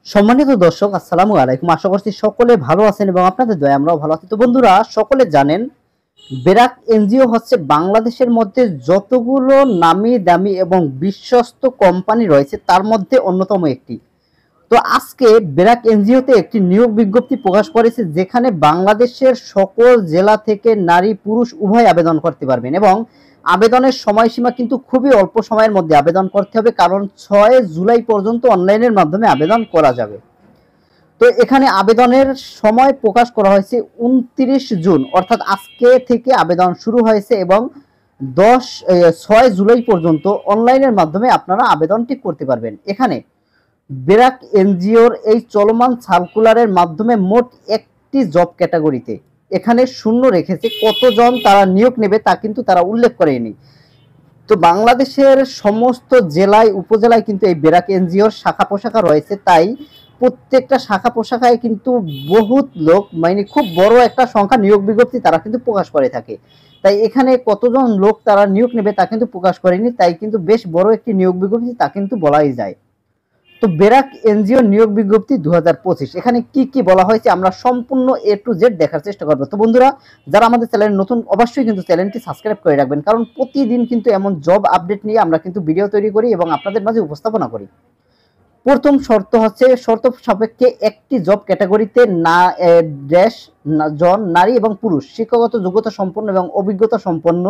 সম্মানিত দর্শক, আসসালামু আলাইকুম। আশা করছি সকলে ভালো আছেন এবং আপনাদের দয়ায় আমরাও ভালো আছি। তো বন্ধুরা, সকলে জানেন ব্র্যাক এনজিও হচ্ছে বাংলাদেশের মধ্যে যতগুলো নামি দামি এবং বিশ্বস্ত কোম্পানি রয়েছে তার মধ্যে অন্যতম একটি। তো আজকে ব্র্যাক এনজিওতে একটি নিয়োগ বিজ্ঞপ্তি প্রকাশ করেছে, যেখানে বাংলাদেশের সকল জেলা থেকে নারী পুরুষ উভয় আবেদন করতে পারবেন এবং আবেদনের সময়সীমা কিন্তু খুবই অল্প সময়ের মধ্যে আবেদন করতে হবে, কারণ 6 জুলাই পর্যন্ত অনলাইনের মাধ্যমে আবেদন করা যাবে। তো এখানে আবেদনের সময় প্রকাশ করা হয়েছে 29 জুন, অর্থাৎ আজকে থেকে আবেদন শুরু হয়েছে এবং 6 জুলাই পর্যন্ত অনলাইনের মাধ্যমে আপনারা আবেদনটি করতে পারবেন। এখানে ব্র্যাক এনজিওর এই চলমান সার্কুলারের মাধ্যমে মোট একটি জব ক্যাটাগরিতে এখানে শূন্য রেখেছে। কতজন তারা নিয়োগ নেবে তা কিন্তু তারা উল্লেখ করেনি। তো বাংলাদেশের সমস্ত জেলায় উপজেলায় কিন্তু এই ব্র্যাক এনজিওর শাখা পোশাখা রয়েছে, তাই প্রত্যেকটা শাখা পোশাখায় কিন্তু বহুত লোক, মানে খুব বড় একটা সংখ্যা নিয়োগ বিজ্ঞপ্তি তারা কিন্তু প্রকাশ করে থাকে। তাই এখানে কতজন লোক তারা নিয়োগ নেবে তা কিন্তু প্রকাশ করেনি, তাই কিন্তু বেশ বড় একটি নিয়োগ বিজ্ঞপ্তি তা কিন্তু বলাই যায়। তো ব্র্যাক এনজিও নিয়োগ বিজ্ঞপ্তি 2025 এখানে কি কি বলা হয়েছে আমরা সম্পূর্ণ এ টু জেড দেখার চেষ্টা করব। তো বন্ধুরা, যারা আমাদের চ্যানেল নতুন অবশ্যই কিন্তু চ্যানেলটি সাবস্ক্রাইব করে রাখবেন, কারণ প্রতিদিন কিন্তু এমন জব আপডেট নিয়ে আমরা কিন্তু ভিডিও তৈরি করি এবং আপনাদের মাঝে উপস্থাপনা করি। প্রথম শর্ত হচ্ছে, শর্ত সাপেক্ষে একটি জব ক্যাটাগরিতে জন নারী এবং পুরুষ শিক্ষাগত যোগ্যতা সম্পন্ন এবং অভিজ্ঞতা সম্পন্ন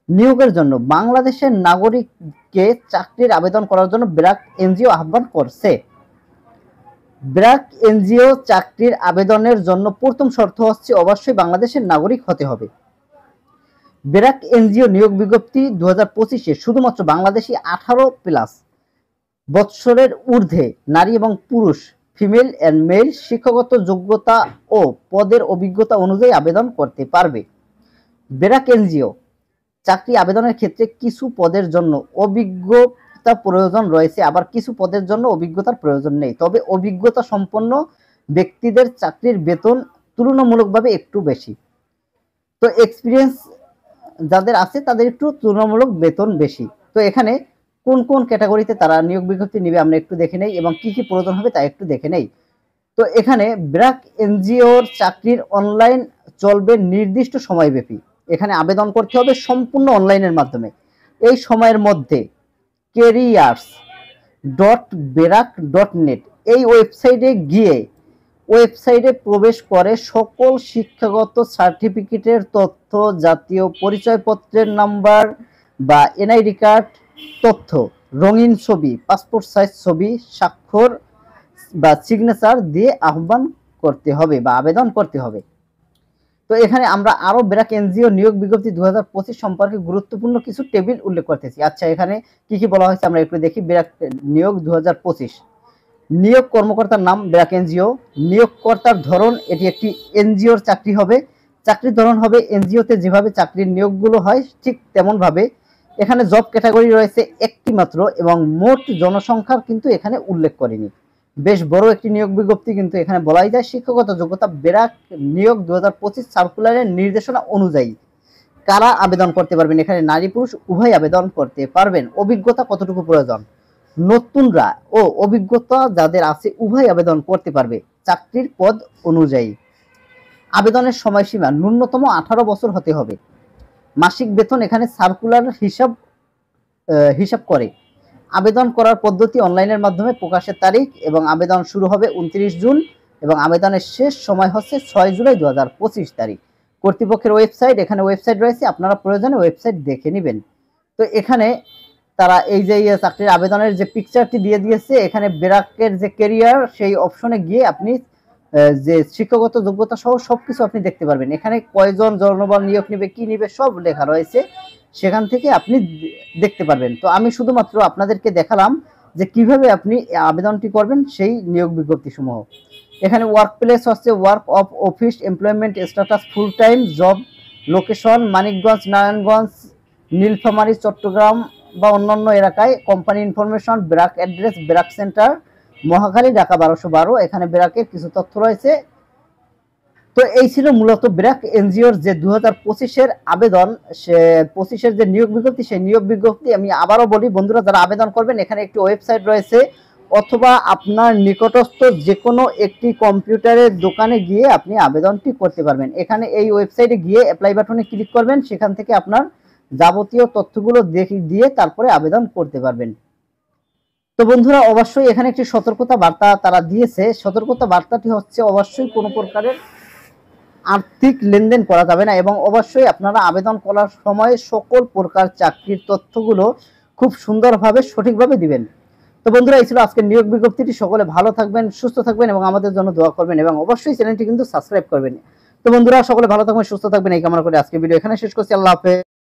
নিয়োগের জন্য বাংলাদেশের নাগরিককে চাকরির আবেদন করার জন্য ব্র্যাক এনজিও আহ্বান করছে। ব্র্যাক এনজিও চাকরির আবেদনের জন্য প্রথম শর্ত হচ্ছে অবশ্যই বাংলাদেশের নাগরিক হতে হবে। ব্র্যাক এনজিও নিয়োগ বিজ্ঞপ্তি 2025-এ শুধুমাত্র বাংলাদেশি 18+ বৎসরের ঊর্ধ্বে নারী এবং পুরুষ ফিমেল এন্ড মেল শিক্ষাগত যোগ্যতা ও পদের অভিজ্ঞতা অনুযায়ী আবেদন করতে পারবে। ব্র্যাক এনজিও চাকরি আবেদনের ক্ষেত্রে কিছু পদের জন্য অভিজ্ঞতা প্রয়োজন রয়েছে, আবার কিছু পদের জন্য অভিজ্ঞতার প্রয়োজন নেই। তবে অভিজ্ঞতা সম্পন্ন ব্যক্তিদের চাকরির বেতন তুলনামূলকভাবে একটু বেশি। তো এক্সপিরিয়েন্স যাদের আছে তাদের একটু তুলনামূলক বেতন বেশি। তো এখানে কোন কোন ক্যাটাগরিতে তারা নিয়োগ বিজ্ঞপ্তি নেবে আমরা একটু দেখে নেই এবং কি কি প্রয়োজন হবে তা একটু দেখে নেই। তো এখানে ব্র্যাক এনজিওর চাকরির অনলাইন চলবে নির্দিষ্ট সময়ব্যাপী। এখানে আবেদন করতে হবে সম্পূর্ণ অনলাইনের মাধ্যমে। এই সময়ের মধ্যে careers.brac.net এই ওয়েবসাইটে গিয়ে ওয়েবসাইটে প্রবেশ করে সকল শিক্ষাগত সার্টিফিকেটের তথ্য, জাতীয় পরিচয়পত্রের নাম্বার বা এনআইডি কার্ড তথ্য, রঙিন ছবি, পাসপোর্ট সাইজ ছবি, স্বাক্ষর বা সিগনেচার দিয়ে আহ্বান করতে হবে বা আবেদন করতে হবে। তো এখানে আমরা আরো ব্র্যাক এনজিও নিয়োগ বিজ্ঞপ্তি 2025 সম্পর্কে গুরুত্বপূর্ণ কিছু টেবিল উল্লেখ করতেছি। আচ্ছা, এখানে কি কি বলা হয়েছে আমরা একটু দেখি। ব্র্যাক নিয়োগ 2025 নিয়োগ কর্মকর্তার নাম ব্র্যাক এনজিও। নিয়োগকর্তার ধরন, এটি একটি এনজিওর চাকরি হবে। চাকরির ধরন হবে এনজিওতে যেভাবে চাকরির নিয়োগগুলো হয় ঠিক তেমন ভাবে। এখানে জব ক্যাটাগরি রয়েছে একটি মাত্র এবং মোট জনসংখ্যার কিন্তু এখানে উল্লেখ করেনি। বেশ বড় একটি নিয়োগ বিজ্ঞপ্তি কিন্তু এখানে বলাই যায়। শিক্ষাগত যোগ্যতা ব্র্যাক নিয়োগ 2025 সার্কুলারের নির্দেশনা অনুযায়ী কারা আবেদন করতে পারবেন, এখানে নারী পুরুষ উভয় আবেদন করতে পারবেন। অভিজ্ঞতা কতটুকু প্রয়োজন, নতুনরা ও অভিজ্ঞতা যাদের আছে উভয় আবেদন করতে পারবে চাকরির পদ অনুযায়ী। আবেদনের সময়সীমা ন্যূনতম 18 বছর হতে হবে। মাসিক বেতন এখানে সার্কুলার হিসাব করে। আবেদন করার পদ্ধতি অনলাইনের মাধ্যমে, প্রকাশের তারিখ এবং আবেদন শুরু হবে 29 জুন এবং আবেদনের শেষ সময় হচ্ছে 6 জুলাই 2025 তারিখ। কর্তৃপক্ষের ওয়েবসাইট, এখানে ওয়েবসাইট রয়েছে, আপনারা প্রয়োজনে ওয়েবসাইট দেখে নেবেন। তো এখানে তারা এই যে চাকরির আবেদনের যে পিকচারটি দিয়ে দিয়েছে, এখানে ব্র্যাকের যে ক্যারিয়ার সেই অপশনে গিয়ে আপনি যে শিক্ষাগত যোগ্যতা সহ সবকিছু আপনি দেখতে পারবেন। এখানে কয়জন জনবল নিয়োগ নেবে, কি নেবে সব লেখা রয়েছে, সেখান থেকে আপনি দেখতে পারবেন। তো আমি শুধুমাত্র আপনাদেরকে দেখালাম যে কিভাবে আপনি আবেদনটি করবেন সেই নিয়োগ বিজ্ঞপ্তি সমূহ। এখানে ওয়ার্ক প্লেস হচ্ছে work of office, employment status full time job, location Manikganj, Narayanganj, Nilphamari, Chittagong বা অন্যান্য এলাকায়। Company information, BRAC address, BRAC centre, Mohakhali, Dhaka 1212। এখানে ব্র্যাকের কিছু তথ্য রয়েছে। তো এই ছিল মূলত ব্র্যাক এনজিওর যে 2025-এর আবেদন, সে 25-এর যে নিয়োগ বিজ্ঞপ্তি, সেই নিয়োগ বিজ্ঞপ্তি আমি আবারও বলি বন্ধুরা, যারা আবেদন করবেন এখানে একটি ওয়েবসাইট রয়েছে, অথবা আপনার নিকটস্থ যে কোনো একটি কম্পিউটারের দোকানে গিয়ে আপনি আবেদনটি করতে পারবেন। এখানে এই ওয়েবসাইটে গিয়ে অ্যাপ্লাই বাটনে ক্লিক করবেন, সেখান থেকে আপনার যাবতীয় তথ্যগুলো দিয়ে তারপরে আবেদন করতে পারবেন। তো বন্ধুরা, অবশ্যই এখানে একটি সতর্কতা বার্তা তারা দিয়েছে। সতর্কতা বার্তাটি হচ্ছে অবশ্যই কোনো প্রকারের আর্থিক লেনদেন করা যাবে না, এবং অবশ্যই আপনারা আবেদন করার সময় সকল প্রকার চাকরির তথ্যগুলো খুব সুন্দরভাবে সঠিকভাবে দিবেন। তো বন্ধুরা, এই ছিল আজকের নিয়োগ বিজ্ঞপ্তিটি। সকলে ভালো থাকবেন, সুস্থ থাকবেন এবং আমাদের জন্য দোয়া করবেন, এবং অবশ্যই চ্যানেলটি কিন্তু সাবস্ক্রাইব করবেন। তো বন্ধুরা, সকলে ভালো থাকবেন, সুস্থ থাকবেন এই কামনা করে আজকের ভিডিও এখানে শেষ করছি। আল্লাহ হাফেজ।